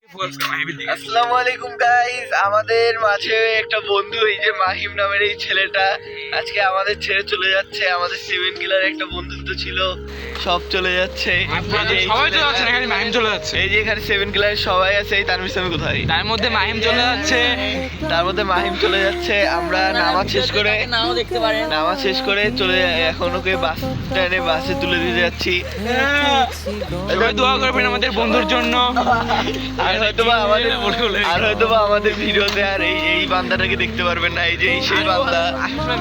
আসসালামু আলাইকুম গাইস, আমাদের মাঝে একটা বন্ধু, এই যে মাহিম নামের এই ছেলেটা আজকে আমাদের ছেড়ে চলে যাচ্ছে। আমাদের সেভেন কিলার একটা বন্ধুত্ব ছিল, সব চলে যাচ্ছে। এই যে এখানে সেভেন কিলার সবাই আছে, এই তানভীর সামি কোথায়? তার মধ্যে মাহিম চলে যাচ্ছে। আমরা নামাজ শেষ করে চলে এখন ওকে বাস স্ট্যান্ডে বাসে তুলে দিয়ে যাচ্ছি। সবাই দোয়া করবেন আমাদের বন্ধুর জন্য। আর হয়তোবা আমাদের ভিডিওতে আর এই বান্দাটাকে দেখতে পারবেন না। এই যে এই সেই বান্দা,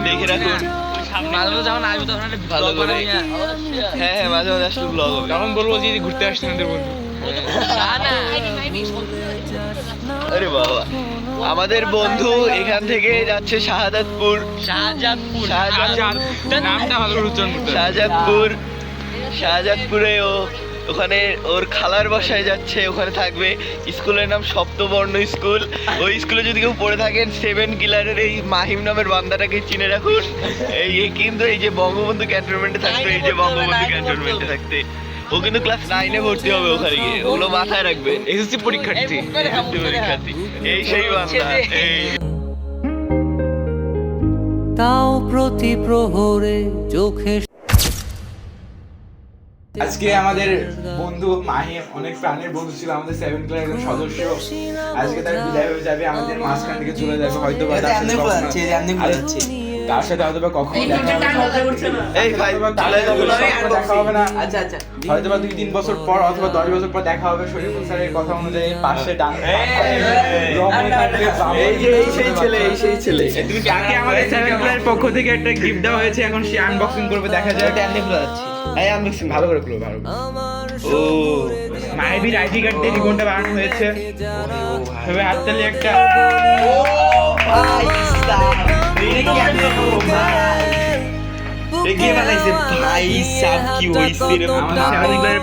দেখে রাখুন ভালো করে। হ্যাঁ, মাঝে মাঝে আসলে ব্লগ হবে, তখন বলবো যে ঘুরতে আসছে আমাদের বন্ধু। আরে বাবা, আমাদের বন্ধু এখান থেকে যাচ্ছে শাহজাদপুর। শাহজাদপুরে ওখানে ওর খালার বাসায় যাচ্ছে, ওখানে থাকবে। স্কুলের নাম সপ্তবর্ণ স্কুল। ওই স্কুলে যদি কেউ পড়ে থাকেন, সেভেন কিলারের এই মাহিম নামের বান্দাটাকে চিনে রাখুন। এই কিন্তু এই যে বঙ্গবন্ধু ক্যান্টনমেন্টে থাকতে, ও কিন্তু ক্লাস 9-এ ভর্তি হবে ওখানে গিয়ে, ওগুলো মাথায় রাখবে। এসএসসি পরীক্ষার্থী। এই সেই বান্দা। তাও প্রতি প্রহরে চোখে। আজকে আমাদের বন্ধু মাহিম অনেক প্রাণের বন্ধু ছিল, আমাদের সেভেন ক্লাসের একজন সদস্য। আজকে তার বিদায় হয়ে যাবে, আমাদের মাঝখান থেকে চলে যাবে। হয়তো তার সাথে হয়তো বা কখনো দেখা হবে না। হয়তো বা 2-3 বছর পর অথবা 10 বছর পর দেখা হবে। শরীফুল স্যারের কথা অনুযায়ী পাশে ডান আমাদের সেভেন ক্লাসের পক্ষ থেকে একটা গিফট দেওয়া হয়েছে, এখন সে আনবক্সিং করবে। দেখা যায় ভালো করে খুলো, ভালো। ও মাইবির আইডি কার্ড দিয়ে রিবনটা বানানো হয়েছে। তবে হাততালি একটা।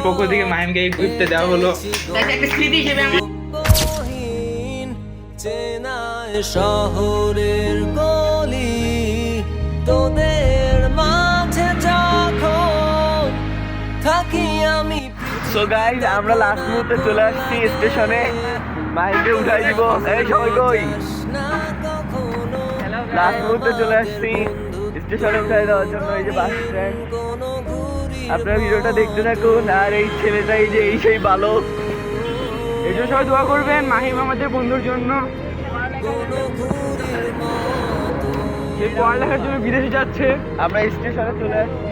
পক্ষ থেকে মাহিমকে এই গিফটটা দেওয়া হলো। শহরের গলি তোদের মাঝে যখন থাকি আমি। সো গাইস, আমরা লাস্ট মুহূর্তে চলে আসছি স্টেশনে, মাহিমকে উঠাই দিব। এই সবাই কই? লাস্ট মুহূর্তে চলে আসছি স্টেশনে উঠাই দেওয়ার জন্য। এই যে বাস স্ট্যান্ড, আপনারা ভিডিওটা দেখতে থাকুন। আর এই ছেলেটা, এই যে এই সেই বালক, এই জন্য সবাই দোয়া করবেন মাহিম আমাদের বন্ধুর জন্য। সে পড়ালেখার জন্য বিদেশে যাচ্ছে। আমরা স্টেশনে চলে আসছি,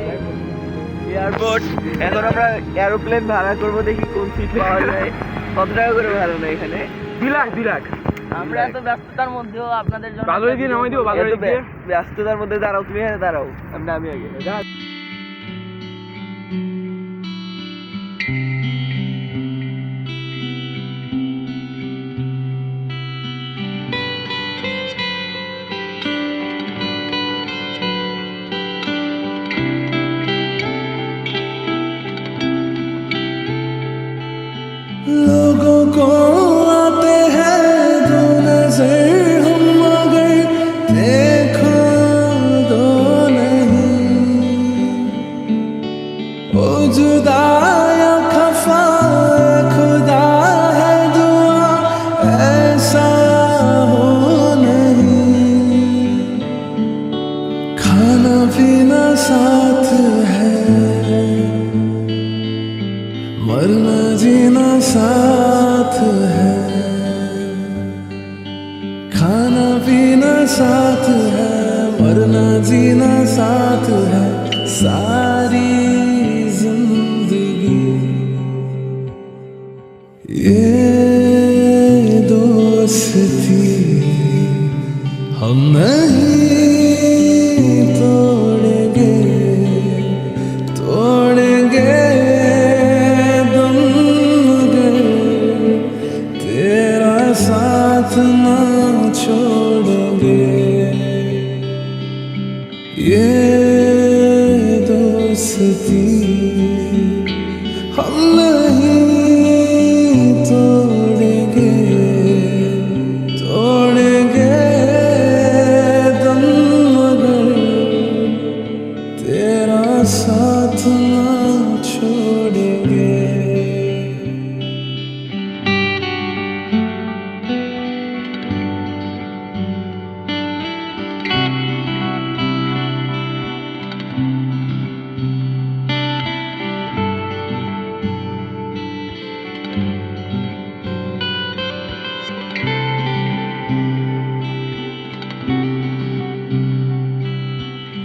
এয়ারপোর্ট। এখন আমরা এরোপ্লেন ভাড়া করবো, দেখি কোন সিট পাওয়া যায়। কত টাকা করে ভাড়া নেয় এখানে? 2 লাখ। আমরা এত ব্যস্ততার মধ্যেও আপনাদের জন্য ব্যস্ততার মধ্যে দাঁড়াও, তুমি এখানে দাঁড়াও, আমি আগে। लोगों को आते हैं दो नजर, हम मगर देखो दो नहीं। ओ जुदा या खफा खुदा है दुआ, ऐसा हो नहीं। खाना पीना साथ है, मरना जीना साथ है। खाना पीना साथ है, मरना जीना साथ है। सारी जिंदगी ये दोस्ती हम नहीं तोड़ेंगे साथ ना छोड़ेंगे। ये दोस्ती हम नहीं तोड़ेंगे, दम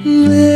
मेरे